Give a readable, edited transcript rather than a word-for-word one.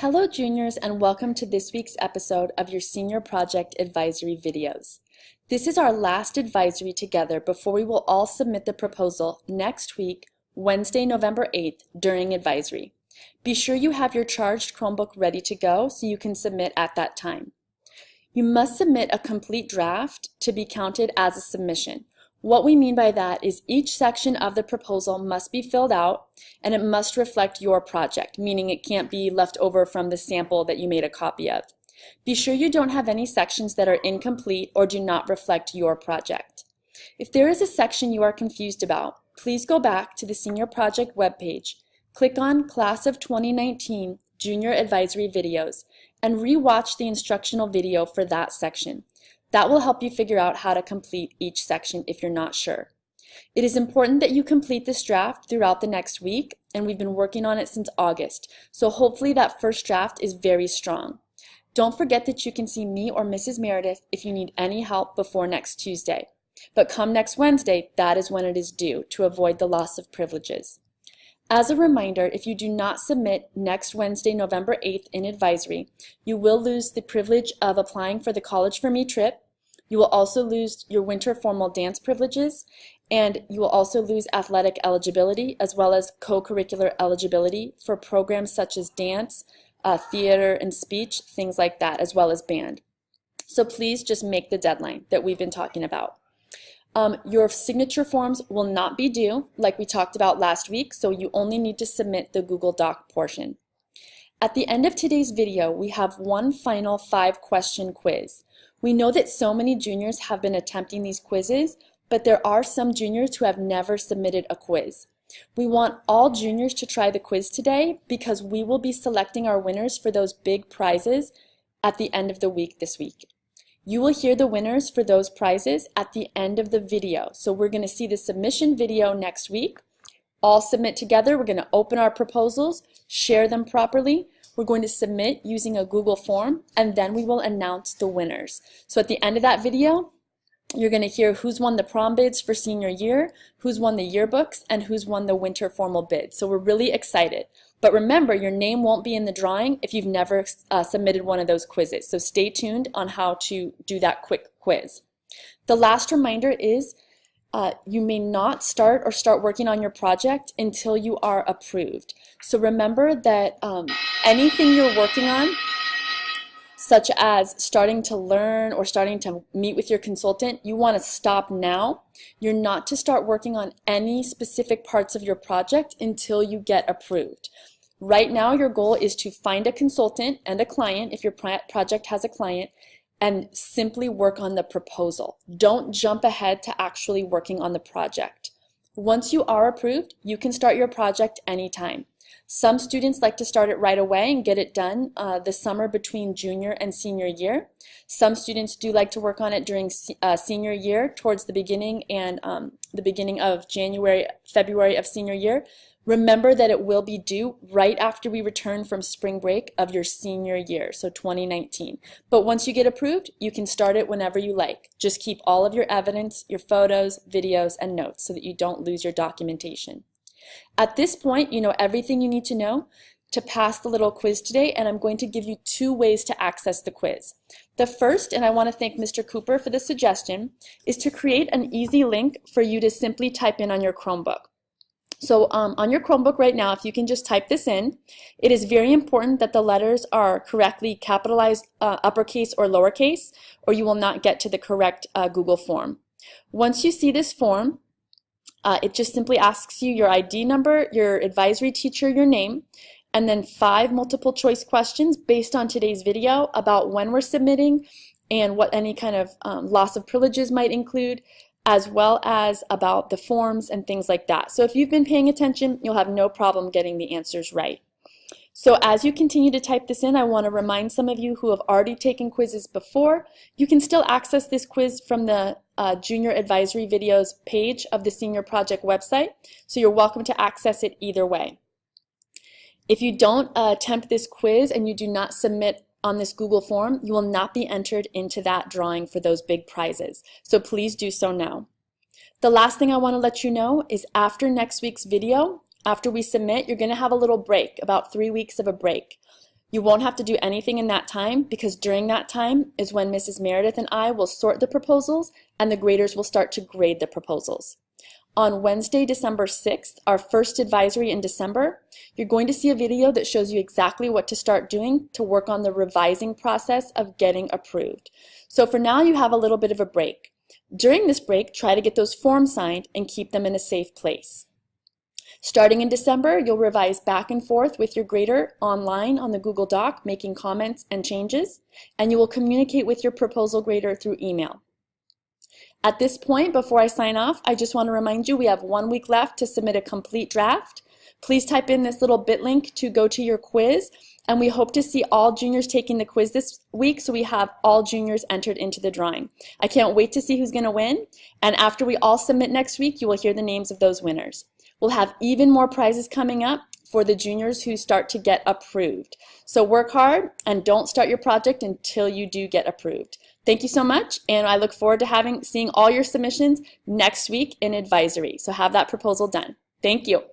Hello juniors, and welcome to this week's episode of your Senior Project Advisory videos. This is our last advisory together before we will all submit the proposal next week, Wednesday, November 8th, during advisory. Be sure you have your charged Chromebook ready to go so you can submit at that time. You must submit a complete draft to be counted as a submission. What we mean by that is each section of the proposal must be filled out and it must reflect your project, meaning it can't be left over from the sample that you made a copy of. Be sure you don't have any sections that are incomplete or do not reflect your project. If there is a section you are confused about, please go back to the Senior Project webpage, click on Class of 2019 Junior Advisory Videos, and re-watch the instructional video for that section. That will help you figure out how to complete each section if you're not sure. It is important that you complete this draft throughout the next week, and we've been working on it since August, so hopefully that first draft is very strong. Don't forget that you can see me or Mrs. Meredith if you need any help before next Tuesday. But come next Wednesday, that is when it is due, to avoid the loss of privileges. As a reminder, if you do not submit next Wednesday, November 8th in advisory, you will lose the privilege of applying for the College for Me trip. You will also lose your winter formal dance privileges, and you will also lose athletic eligibility as well as co-curricular eligibility for programs such as dance, theater and speech, things like that, as well as band. So please just make the deadline that we've been talking about. Your signature forms will not be due, like we talked about last week, so you only need to submit the Google Doc portion. At the end of today's video, we have one final 5-question quiz. We know that so many juniors have been attempting these quizzes, but there are some juniors who have never submitted a quiz. We want all juniors to try the quiz today because we will be selecting our winners for those big prizes at the end of the week this week. You will hear the winners for those prizes at the end of the video. So we're going to see the submission video next week. All submit together. We're going to open our proposals, share them properly. We're going to submit using a Google form, and then we will announce the winners. So at the end of that video, you're going to hear who's won the prom bids for senior year, who's won the yearbooks, and who's won the winter formal bids. So we're really excited. But remember, your name won't be in the drawing if you've never submitted one of those quizzes. So stay tuned on how to do that quick quiz. The last reminder is you may not start working on your project until you are approved. So remember that anything you're working on, such as starting to learn or starting to meet with your consultant, you want to stop now. You're not to start working on any specific parts of your project until you get approved. Right now, your goal is to find a consultant and a client, if your project has a client, and simply work on the proposal. Don't jump ahead to actually working on the project. Once you are approved, you can start your project anytime. Some students like to start it right away and get it done the summer between junior and senior year. Some students do like to work on it during senior year, towards the beginning and the beginning of January, February of senior year. Remember that it will be due right after we return from spring break of your senior year, so 2019. But once you get approved, you can start it whenever you like. Just keep all of your evidence, your photos, videos, and notes so that you don't lose your documentation. At this point, you know everything you need to know to pass the little quiz today, and I'm going to give you 2 ways to access the quiz. The first, and I want to thank Mr. Cooper for the suggestion, is to create an easy link for you to simply type in on your Chromebook. So on your Chromebook right now, if you can just type this in, it is very important that the letters are correctly capitalized, uppercase or lowercase, or you will not get to the correct Google form. Once you see this form, it just simply asks you your ID number, your advisory teacher, your name, and then 5 multiple choice questions based on today's video about when we're submitting and what any kind of loss of privileges might include, as well as about the forms and things like that. So if you've been paying attention, you'll have no problem getting the answers right. So as you continue to type this in, I want to remind some of you who have already taken quizzes before, you can still access this quiz from the Junior Advisory Videos page of the Senior Project website, so you're welcome to access it either way. If you don't attempt this quiz and you do not submit on this Google form, you will not be entered into that drawing for those big prizes. So please do so now. The last thing I want to let you know is after next week's video, after we submit, you're going to have a little break, about 3 weeks of a break. You won't have to do anything in that time because during that time is when Mrs. Meredith and I will sort the proposals and the graders will start to grade the proposals. On Wednesday, December 6th, our first advisory in December, you're going to see a video that shows you exactly what to start doing to work on the revising process of getting approved. So for now, you have a little bit of a break. During this break, try to get those forms signed and keep them in a safe place. Starting in December, you'll revise back and forth with your grader online on the Google Doc, making comments and changes, and you will communicate with your proposal grader through email. At this point, before I sign off, I just want to remind you we have 1 week left to submit a complete draft. Please type in this little bit link to go to your quiz, and we hope to see all juniors taking the quiz this week, so we have all juniors entered into the drawing. I can't wait to see who's going to win, and after we all submit next week, you will hear the names of those winners. We'll have even more prizes coming up for the juniors who start to get approved. So work hard and don't start your project until you do get approved. Thank you so much, and I look forward to seeing all your submissions next week in advisory. So have that proposal done. Thank you.